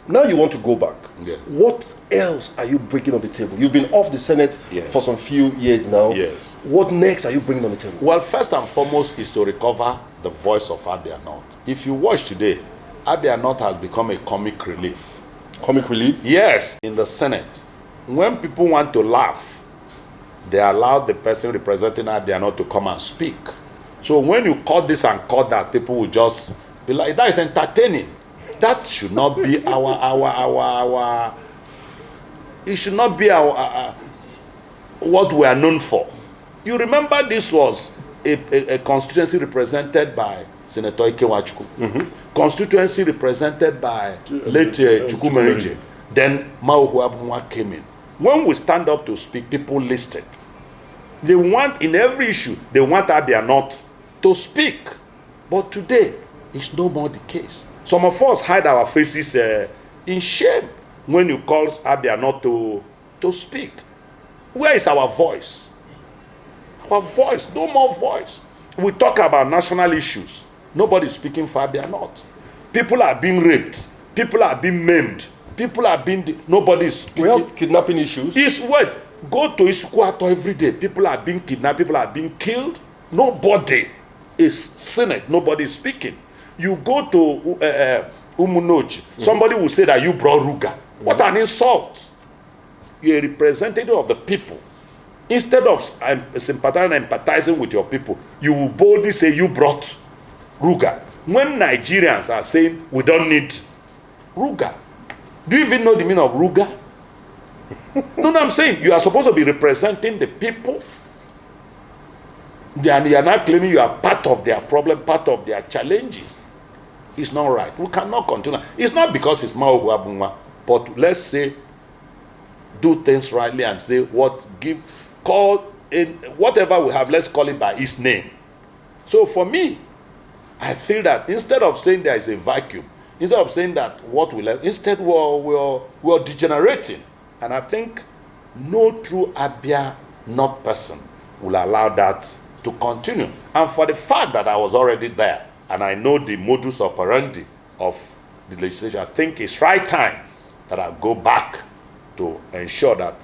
Now you want to go back. Yes. What else are you bringing on the table? You've been off the Senate for some few years now. Yes. What next are you bringing on the table? Well, first and foremost is to recover the voice of Abia North. If you watch today, Abia North has become a comic relief. Comic relief? Yes, in the Senate. When people want to laugh, they allow the person representing Abia North to come and speak. So when you cut this and cut that, people will just be like, that is entertaining. That should not be our it should not be our what we are known for. You remember this was a constituency represented by Senator Ikewachukwu, constituency represented by late Chukwumerije. Then Mao Ohuabunwa came in. When we stand up to speak, people listen. They want, in every issue, they want Abia North to speak. But today, it's no more the case. Some of us hide our faces in shame when you call Abia North to speak. Where is our voice? Our voice, no more voice. We talk about national issues. Nobody's speaking for Abia North. People are being raped. People are being maimed. People are being... Nobody's speaking. We have kidnapping issues. Go to Isukuato every day. People are being kidnapped. People are being killed. Nobody is saying it. Nobody is speaking. You go to Umunochi, somebody will say that you brought Ruga. What an insult. You're a representative of the people. Instead of sympathizing and empathizing with your people, you will boldly say you brought Ruga. When Nigerians are saying we don't need Ruga, do you even know the meaning of Ruga? No, I'm saying you are supposed to be representing the people. And you are not claiming you are part of their problem, part of their challenges. It's not right. We cannot continue. It's not because it's Mao Ohuabunwa, but let's say, do things rightly and say call in whatever we have, let's call it by its name. So for me, I feel that instead of saying there is a vacuum, instead of saying that what we left, instead we're degenerating. And I think no true Abia North person will allow that to continue. And for the fact that I was already there, and I know the modus operandi of the legislation, I think it's right time that I go back to ensure that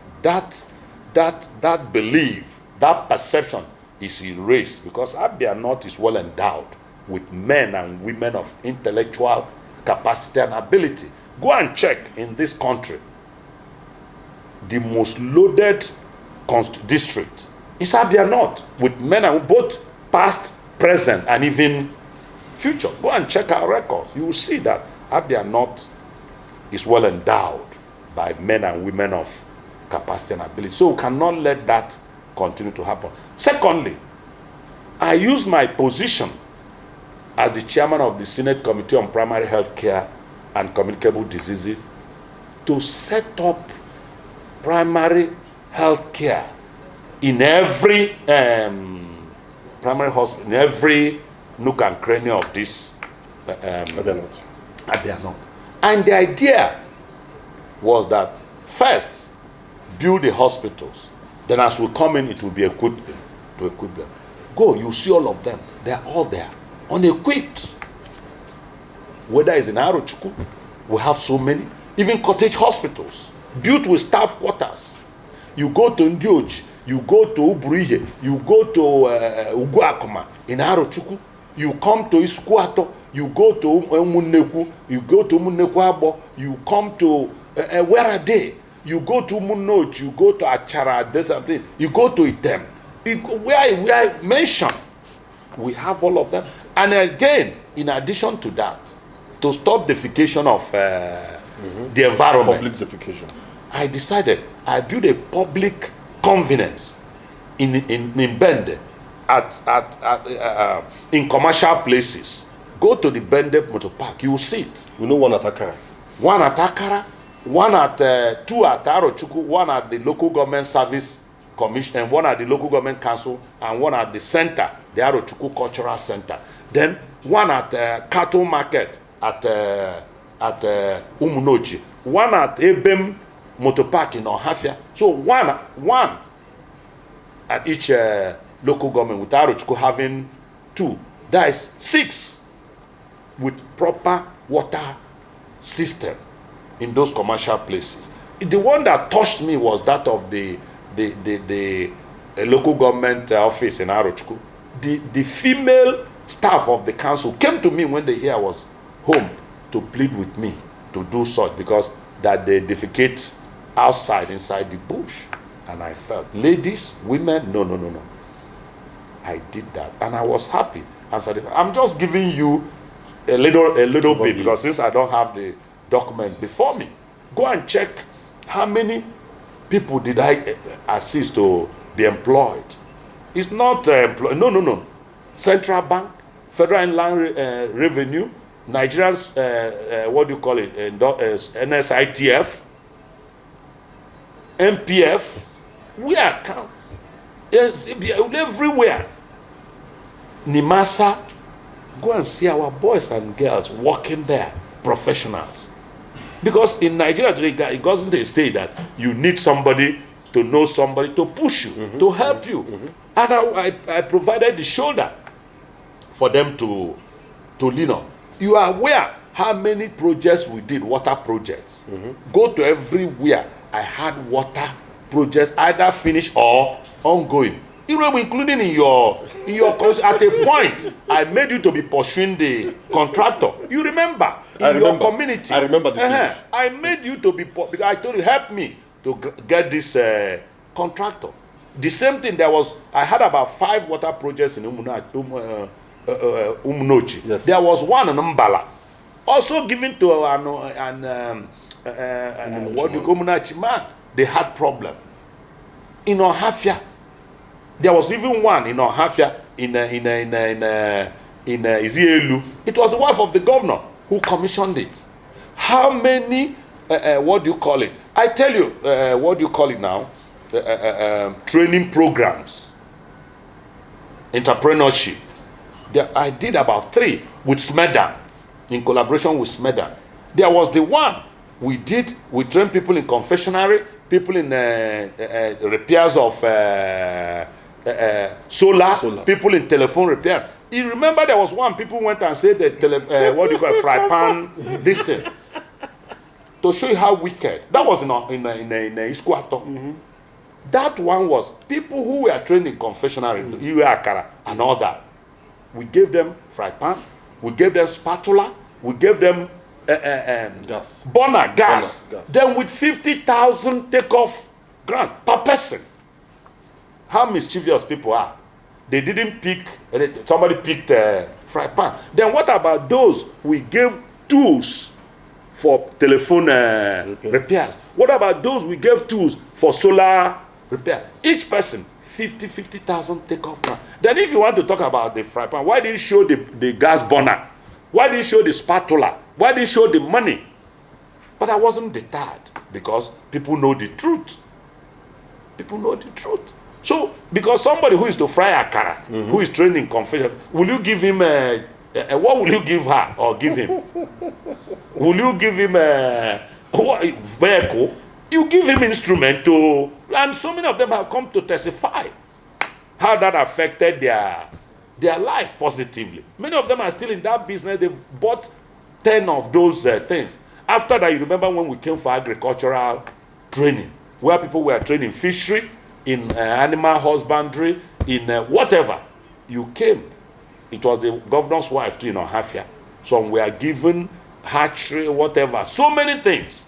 belief, that perception is erased, because Abia North is well endowed with men and women of intellectual capacity and ability. Go and check in this country. The most loaded district is Abia North, with men and both past, present, and even future. Go and check our records. You will see that Abia North is well endowed by men and women of capacity and ability. So we cannot let that continue to happen. Secondly, I use my position as the chairman of the Senate Committee on Primary Health Care and Communicable Diseases to set up primary health care in every primary hospital, in every nook and cranny of this Abia North. And the idea was that first, build the hospitals. Then as we come in, it will be equipped to equip them. Go, you see all of them. They are all there, unequipped. Whether it's in Arochukwu, we have so many. Even cottage hospitals, built with staff quarters. You go to Ndioji, you go to Uburihe, you go to Uguakoma in Arochukwu, you come to Isukuato, you go to Umunneku, you go to Umunneku Abo, you come to, where are they? You go to Umunoji, you go to Achara, you go to Item. Where I mentioned, we have all of them. And again, in addition to that, to stop defecation of the environment, public defecation, I decided I built a public convenience in Bende in commercial places. Go to the Bende Motor Park, you will see it. We know one at Akara. One at Akara, one at two at Arochukwu, one at the local government service commission, and one at the local government council, and one at the center, the Arochukwu Cultural Center. Then one at cattle market at Umunochi, one at Ebem Motor Park in Ohafia. So one at each local government, with Arochukwu having 2. That is 6 with proper water system. in those commercial places. The one that touched me was that of the local government office in Arochukwu. The female staff of the council came to me when they hear I was home to plead with me to do such, because that they defecate outside inside the bush. And I felt, ladies, women, no. I did that, and I was happy and satisfied. I'm just giving you a little bit, because since I don't have the documents before me, go and check how many people did I assist to be employed. It's not no. Central Bank, Federal Inland Revenue, Nigerians, what do you call it? NSITF, MPF, we are accounts. Yes, everywhere. Nimasa, go and see our boys and girls working there, professionals. Because in Nigeria today, it goes into a state that you need somebody to know somebody to push you, to help you. And I provided the shoulder for them to lean on. You are aware how many projects we did, water projects. Go to everywhere. I had water projects, either finished or ongoing. Even including in your at a point, I made you to be pursuing the contractor. You remember? Your community. I remember the I made you to be, because I told you, help me to get this contractor. The same thing, I had about 5 water projects in Umunochi. Yes. There was one in Mbala, also given to what do you call Umunochi man. They had problem. In Ohafia, there was even one in Ohafia in Izielu. It was the wife of the governor who commissioned it. How many what do you call it? I tell you, what do you call it now? Training programs, entrepreneurship. I did about 3 with Smedan, in collaboration with Smedan. There was the one we trained people in confectionery, people in repairs of solar, people in telephone repair. You remember there was one, people went and said what do you call it, fry pan, this thing. To show you how wicked. That was in Iskuato. That one was people who were trained in confectionery, Akara and all that. We gave them fry pan, we gave them spatula, we gave them burner gas. Then with 50,000 takeoff grant per person. How mischievous people are. They didn't pick, somebody picked fry pan. Then what about those we gave tools for telephone repairs? What about those we gave tools for solar repair? Each person 50,000 takeoff grant. Then if you want to talk about the fry pan, why didn't you show the gas burner? Why didn't you show the spatula? Why didn't you show the money? But I wasn't deterred, because people know the truth. People know the truth. So, because somebody who is to fry akara, who is trained in confession, will you give him what will you give her or give him? Will you give him a vehicle? You give him instrument to, and so many of them have come to testify how that affected their life positively. Many of them are still in that business. They've bought 10 of those things. After that, you remember when we came for agricultural training, where people were trained in fishery, in animal husbandry, in whatever. You came. It was the governor's wife too in Ohafia. Some were given hatchery, whatever. So many things.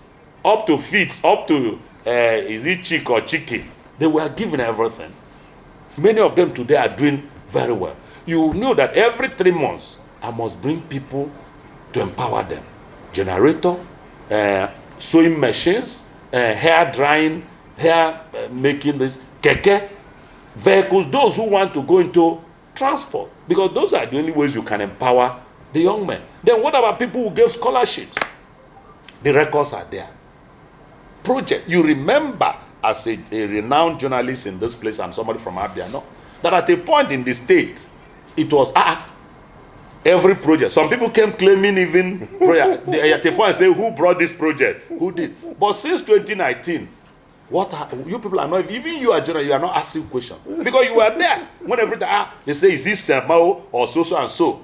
Up to feeds, up to is it chick or chicken. They were given everything. Many of them today are doing very well. You know that every 3 months, I must bring people to empower them. Generator, sewing machines, hair drying, hair making this, keke, vehicles, those who want to go into transport. Because those are the only ways you can empower the young men. Then what about people who gave scholarships? The records are there. Project. You remember, as a renowned journalist in this place, I'm somebody from Abia, no? That at a point in the state, it was every project. Some people came claiming even prayer. At a point say, who brought this project? Who did? But since 2019, you people are not, even you are journalists, you are not asking questions. Because you were there. When everything, they say, is this Mao or so and so?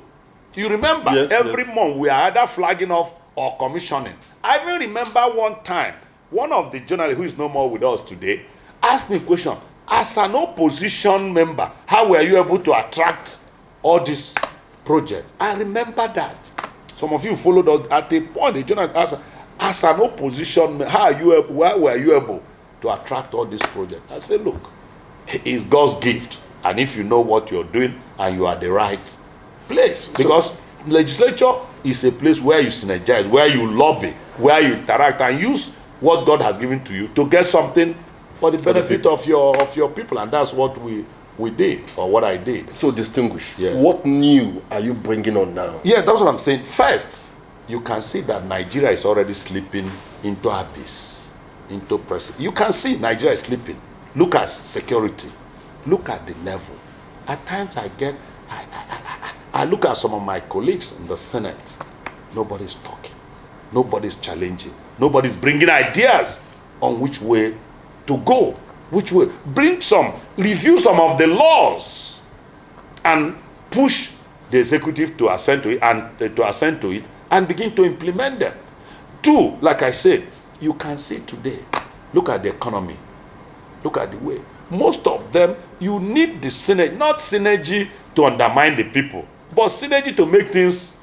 You remember, every month we are either flagging off or commissioning. I even remember one time, one of the journalists who is no more with us today asked me a question. As an opposition member, how were you able to attract all these projects? I remember that. Some of you followed us at a point. The journalist asked, as an opposition, why were you able to attract all these projects? I said, look, it's God's gift. And if you know what you're doing and you are the right place, because legislature is a place where you synergize, where you lobby, where you interact and use what God has given to you to get something for the benefit of your people. And that's what we did, or what I did. So distinguished. Yes. What new are you bringing on now? Yeah, that's what I'm saying. First, you can see that Nigeria is already slipping into abyss, into pressure. You can see Nigeria is slipping. Look at security. Look at the level. At times I look at some of my colleagues in the Senate. Nobody's talking. Nobody's challenging. Nobody's bringing ideas on which way to go. Which way? Review some of the laws and push the executive to assent to it and begin to implement them. Two, like I said, you can see today, look at the economy. Look at the way. Most of them, you need the synergy, not synergy to undermine the people, but synergy to make things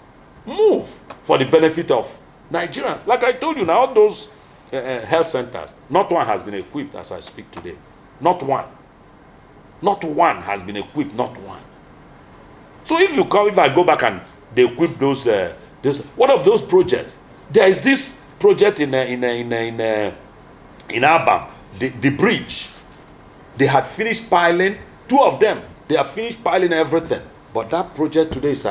move for the benefit of Nigerians. Like I told you now, all those health centers, not one has been equipped as I speak today. Not one. Not one has been equipped, not one. So if I go back and they equip those what of those projects? There is this project in Abia, the bridge. They had finished piling, two of them. They have finished piling everything. But that project today is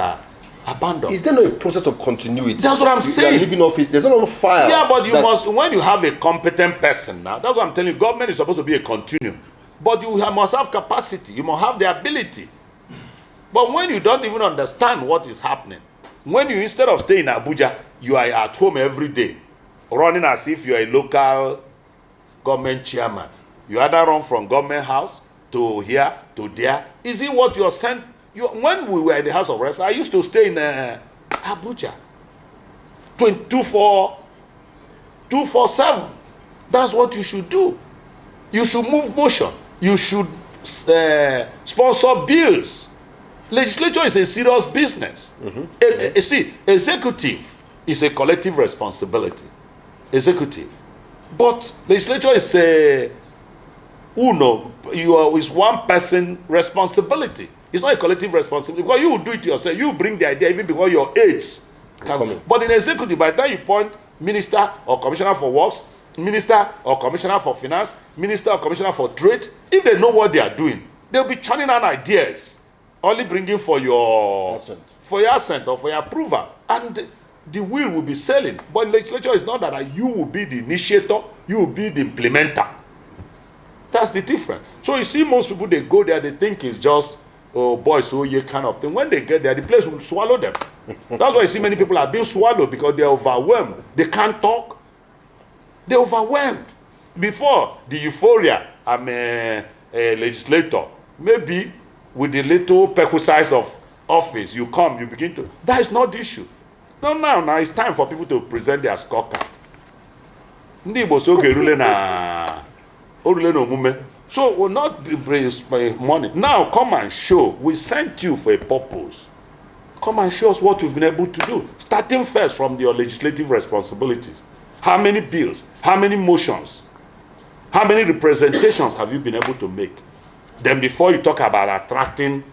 abandoned. Is there no process of continuity? That's what I'm saying. You are leaving office, there's no fire. Yeah, but you must, when you have a competent person now, that's what I'm telling you, government is supposed to be a continuum. But you must have capacity, you must have the ability. But when you don't even understand what is happening, when you, instead of staying in Abuja, you are at home every day, running as if you are a local government chairman. You either run from government house to here to there. Is it what you're sent? When we were in the House of Reps, I used to stay in Abuja 247. That's what you should do. You should move motion. You should sponsor bills. Legislature is a serious business. Mm-hmm. See, executive is a collective responsibility. Executive. But legislature is is one person responsibility. It's not a collective responsibility, because you will do it yourself. You bring the idea even before your aides come. But in executive, by the time you point minister or commissioner for works, minister or commissioner for finance, minister or commissioner for trade, if they know what they are doing, they'll be churning out ideas, only bringing for your assent or for your approval, and the wheel will be sailing. But legislature is not that you will be the initiator, you will be the implementer. That's the difference. So you see, most people, they go there, they think it's just boys, yeah, kind of thing. When they get there, the place will swallow them. That's why you see many people are being swallowed, because they're overwhelmed. They can't talk. They're overwhelmed. Before the euphoria, I'm a legislator. Maybe with the little size of office, you come, you begin to. That is not the issue. No, now it's time for people to present their scorecard. So we'll not be raised by money. Now come and show. We sent you for a purpose. Come and show us what you've been able to do. Starting first from your legislative responsibilities. How many bills? How many motions? How many representations have you been able to make? Then before you talk about attracting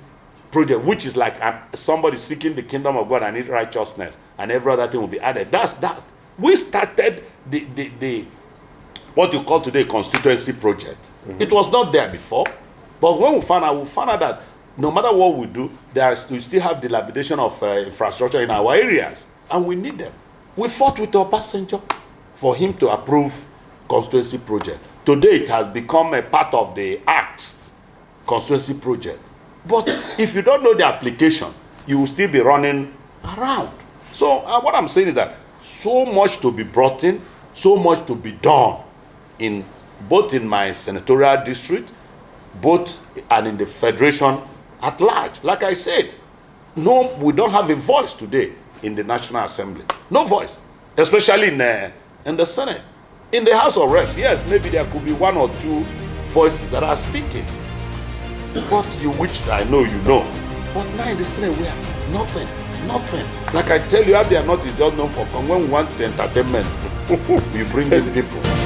project, which is like somebody seeking the kingdom of God and need righteousness, and every other thing will be added. That's that. We started the what you call today constituency project. Mm-hmm. It was not there before, but when we found out that no matter what we do, we still have dilapidation of infrastructure in our areas, and we need them. We fought with Obasanjo for him to approve constituency project. Today it has become a part of the act, constituency project. But if you don't know the application, you will still be running around. So what I'm saying is that so much to be brought in, so much to be done, both in my senatorial district, and in the federation at large. Like I said, no, we don't have a voice today in the National Assembly. No voice, especially in in the Senate. In the House of Reps, yes, maybe there could be one or two voices that are speaking. But which I know you know. But now in the Senate, we are nothing. Like I tell you, Abia North is just known for when we want entertainment, we bring in people.